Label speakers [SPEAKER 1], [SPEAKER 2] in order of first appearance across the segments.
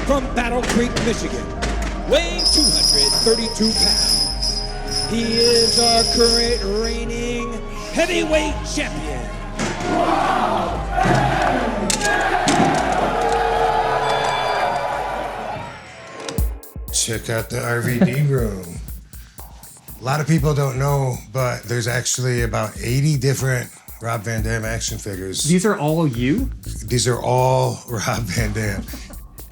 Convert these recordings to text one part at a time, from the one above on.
[SPEAKER 1] from Battle Creek, Michigan, weighing 232 pounds. He is our current reigning heavyweight champion.
[SPEAKER 2] Check out the RVD room. A lot of people don't know, but there's actually about 80 different Rob Van Dam action figures.
[SPEAKER 3] These are all you?
[SPEAKER 2] These are all Rob Van Dam.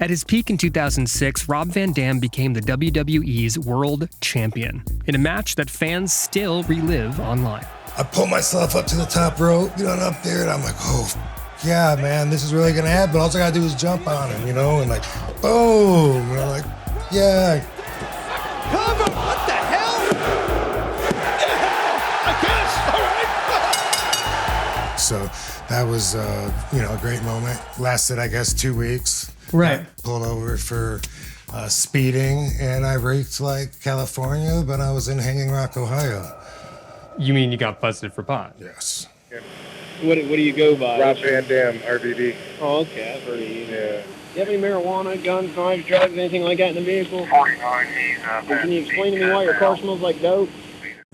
[SPEAKER 4] At his peak in 2006, Rob Van Dam became the WWE's world champion in a match that fans still relive online.
[SPEAKER 2] I pull myself up to the top rope, up there, and I'm like, oh, yeah, man, this is really gonna happen. All I gotta do is jump on him, and like, boom, and I'm like, yeah.
[SPEAKER 1] Cover! What the hell? Yeah, I guess. All right.
[SPEAKER 2] So that was, a great moment. Lasted, I guess, 2 weeks.
[SPEAKER 3] Right.
[SPEAKER 2] I pulled over for speeding, and I raked like California, but I was in Hanging Rock, Ohio.
[SPEAKER 3] You mean you got busted for pot?
[SPEAKER 2] Yes.
[SPEAKER 5] What do you go by?
[SPEAKER 6] Rob Van Dam, RVD.
[SPEAKER 5] Oh, okay, I've heard of you.
[SPEAKER 6] Yeah.
[SPEAKER 5] Do you have any marijuana, guns, knives, drugs, anything like that in the vehicle?
[SPEAKER 6] 49,
[SPEAKER 5] Can you explain to me why your car smells like dope?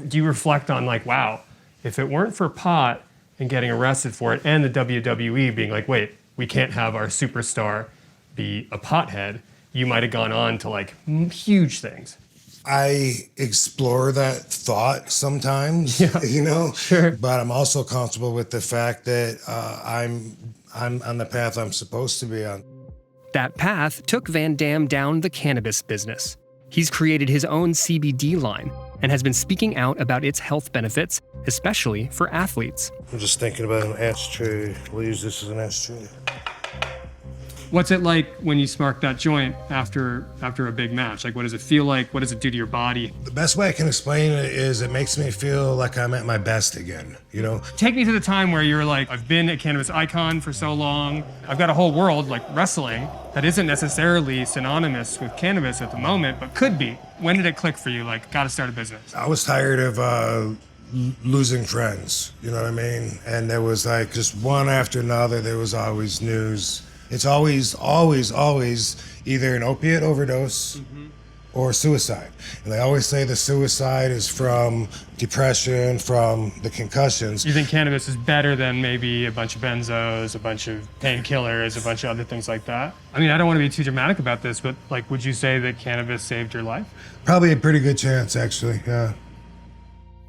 [SPEAKER 3] Do you reflect on like, wow, if it weren't for pot and getting arrested for it and the WWE being like, wait, we can't have our superstar be a pothead, you might have gone on to like huge things.
[SPEAKER 2] I explore that thought sometimes,
[SPEAKER 3] Sure.
[SPEAKER 2] But I'm also comfortable with the fact that I'm on the path I'm supposed to be on.
[SPEAKER 4] That path took Van Dam down the cannabis business. He's created his own CBD line and has been speaking out about its health benefits, especially for athletes.
[SPEAKER 2] I'm just thinking about an ashtray. We'll use this as an ashtray.
[SPEAKER 3] What's it like when you smoke that joint after a big match? Like, what does it feel like? What does it do to your body?
[SPEAKER 2] The best way I can explain it is it makes me feel like I'm at my best again,
[SPEAKER 3] Take me to the time where you're like, I've been a cannabis icon for so long. I've got a whole world, like wrestling, that isn't necessarily synonymous with cannabis at the moment, but could be. When did it click for you? Like, gotta start a business?
[SPEAKER 2] I was tired of losing friends, you know what I mean? And there was like just one after another, there was always news. It's always either an opiate overdose or suicide. And they always say the suicide is from depression, from the concussions.
[SPEAKER 3] You think cannabis is better than maybe a bunch of benzos, a bunch of painkillers, a bunch of other things like that? I mean, I don't want to be too dramatic about this, but like, would you say that cannabis saved your life?
[SPEAKER 2] Probably a pretty good chance, actually, yeah.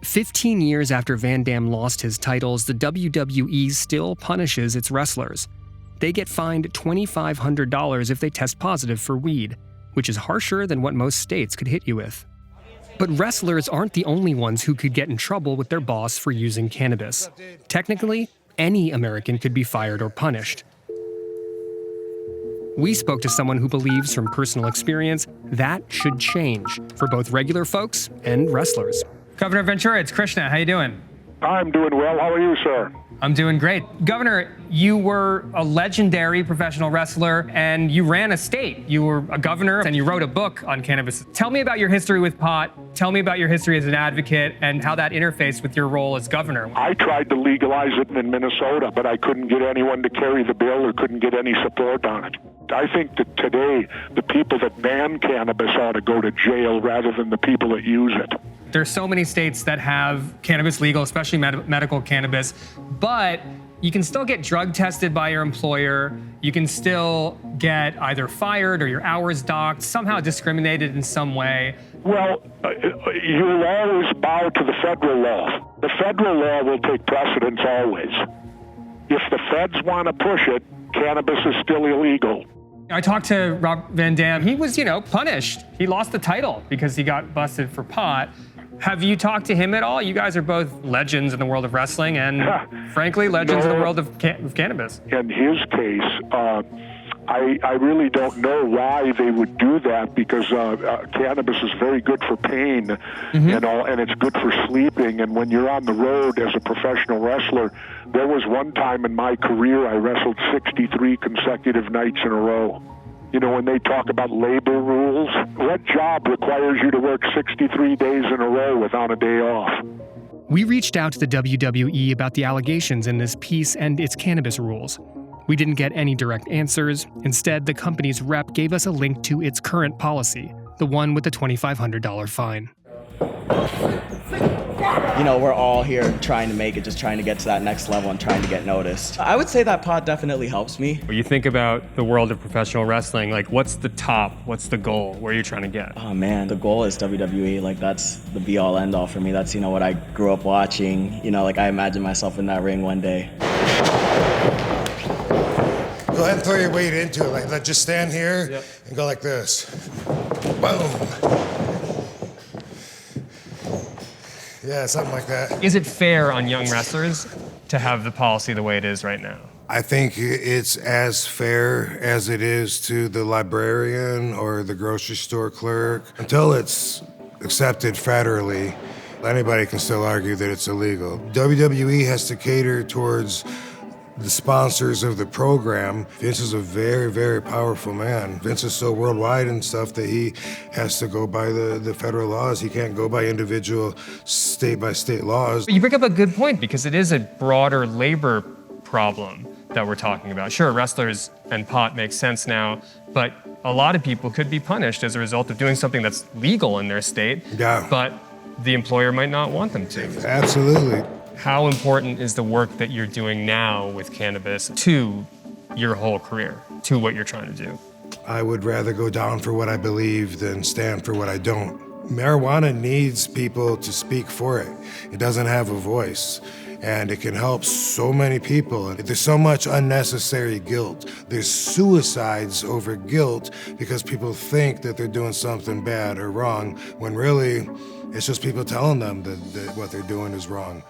[SPEAKER 4] 15 years after Van Dam lost his titles, the WWE still punishes its wrestlers. They get fined $2,500 if they test positive for weed, which is harsher than what most states could hit you with. But wrestlers aren't the only ones who could get in trouble with their boss for using cannabis. Technically, any American could be fired or punished. We spoke to someone who believes from personal experience that should change for both regular folks and wrestlers.
[SPEAKER 3] Governor Ventura, it's Krishna. How you doing?
[SPEAKER 6] I'm doing well. How are you, sir?
[SPEAKER 3] I'm doing great. Governor, you were a legendary professional wrestler and you ran a state. You were a governor and you wrote a book on cannabis. Tell me about your history with pot. Tell me about your history as an advocate and how that interfaced with your role as governor.
[SPEAKER 6] I tried to legalize it in Minnesota, but I couldn't get anyone to carry the bill or couldn't get any support on it. I think that today, the people that ban cannabis ought to go to jail rather than the people that use it.
[SPEAKER 3] There's so many states that have cannabis legal, especially medical cannabis, but you can still get drug tested by your employer. You can still get either fired or your hours docked, somehow discriminated in some way.
[SPEAKER 6] Well, you'll always bow to the federal law. The federal law will take precedence always. If the feds want to push it, cannabis is still illegal.
[SPEAKER 3] I talked to Rob Van Dam. He was, punished. He lost the title because he got busted for pot. Have you talked to him at all? You guys are both legends in the world of wrestling and, frankly, legends in the world of cannabis.
[SPEAKER 6] In his case, I really don't know why they would do that because cannabis is very good for pain and it's good for sleeping. And when you're on the road as a professional wrestler, there was one time in my career I wrestled 63 consecutive nights in a row. When they talk about labor rules, what job requires you to work 63 days in a row without a day off?
[SPEAKER 4] We reached out to the WWE about the allegations in this piece and its cannabis rules. We didn't get any direct answers. Instead, the company's rep gave us a link to its current policy, the one with the $2,500 fine.
[SPEAKER 7] You know, we're all here trying to make it, just trying to get to that next level and trying to get noticed. I would say that pot definitely helps me.
[SPEAKER 3] When you think about the world of professional wrestling, like what's the top? What's the goal? Where are you trying to get?
[SPEAKER 7] Oh man, the goal is WWE. Like that's the be all end all for me. That's, you know, what I grew up watching. You know, like I imagine myself in that ring one day.
[SPEAKER 2] Go ahead and throw your weight into it. Like, just stand here and go like this. Boom. Yeah, something like that.
[SPEAKER 3] Is it fair on young wrestlers to have the policy the way it is right now?
[SPEAKER 2] I think it's as fair as it is to the librarian or the grocery store clerk. Until it's accepted federally, anybody can still argue that it's illegal. WWE has to cater towards the sponsors of the program. Vince is a very, very powerful man. Vince is so worldwide and stuff that he has to go by the federal laws. He can't go by individual state-by-state laws.
[SPEAKER 3] You bring up a good point because it is a broader labor problem that we're talking about. Sure, wrestlers and pot makes sense now, but a lot of people could be punished as a result of doing something that's legal in their state, but the employer might not want them to.
[SPEAKER 2] Absolutely.
[SPEAKER 3] How important is the work that you're doing now with cannabis to your whole career, to what you're trying to do?
[SPEAKER 2] I would rather go down for what I believe than stand for what I don't. Marijuana needs people to speak for it. It doesn't have a voice, and it can help so many people. There's so much unnecessary guilt. There's suicides over guilt because people think that they're doing something bad or wrong, when really it's just people telling them that what they're doing is wrong.